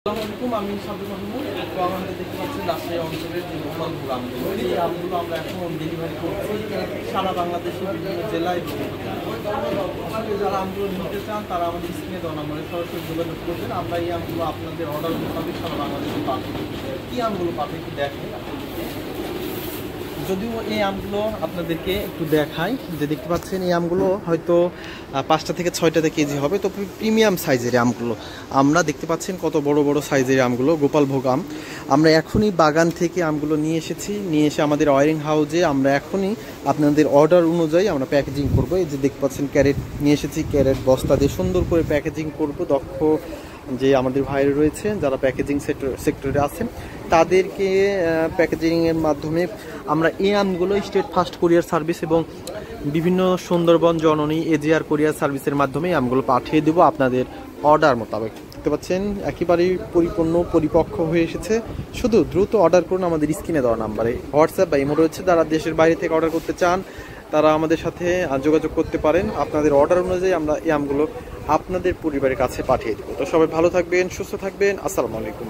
আসসালামু আলাইকুম, আমি সাবির মাহমুদ। তো আমাদের দেখতে পাচ্ছেন রাজশাহী অঞ্চলের যে গোপাল ভোগ আমগুলো, এই আমগুলো আমরা এখন ডেলিভারি করছি সারা বাংলাদেশের বিভিন্ন জেলায়। আসলে যারা আমগুলো নিতে চান তারা আমাদের স্ক্রিনে দেওয়া নম্বরে সরাসরি যোগাযোগ করবেন। আমরা এই আমগুলো আপনাদের অর্ডার মোতাবেক সারা বাংলাদেশে পাঠাবো। কী আমগুলো পাবে একটু দেখেন আপনাদেরকে। যদিও এই আমগুলো আপনাদেরকে একটু দেখাই, যে দেখতে পাচ্ছেন এই আমগুলো হয়তো 5টা থেকে 6টাতে কেজি হবে। তো প্রিমিয়াম সাইজের আমগুলো আমরা দেখতে পাচ্ছেন, কত বড় বড় সাইজের আমগুলো গোপাল ভোগ আম। আমরা এখনই বাগান থেকে আমগুলো নিয়ে এসে আমাদের ওয়ারিং হাউসে আমরা এখনই আপনাদের অর্ডার অনুযায়ী আমরা প্যাকেজিং করব। এই যে দেখতে পাচ্ছেন ক্যারেট নিয়ে এসেছি, ক্যারেট বস্তা দিয়ে সুন্দর করে প্যাকেজিং করব। দক্ষ যে আমাদের ভাইরা রয়েছে যারা প্যাকেজিং সেক্টরে আছেন, তাদেরকে প্যাকেজিংয়ের মাধ্যমে আমরা এই আমগুলো স্টেট ফার্স্ট কুরিয়ার সার্ভিস এবং বিভিন্ন সুন্দরবন জননী এজিআর কুরিয়ার সার্ভিসের মাধ্যমে আমগুলো পাঠিয়ে দেবো আপনাদের অর্ডার মোতাবেক। দেখতে পাচ্ছেন একেবারেই পরিপূর্ণ পরিপক্ক হয়ে এসেছে। শুধু দ্রুত অর্ডার করুন আমাদের স্ক্রিনে দেওয়া নাম্বারে। হোয়াটসঅ্যাপ বা ইমো রয়েছে, যারা দেশের বাইরে থেকে অর্ডার করতে চান তারা আমাদের সাথে যোগাযোগ করতে পারেন। আপনাদের অর্ডার অনুযায়ী আমরা এই আমগুলো আপনাদের পরিবারের কাছে পাঠিয়ে দেবো। তো সবাই ভালো থাকবেন, সুস্থ থাকবেন। আসসালামু আলাইকুম।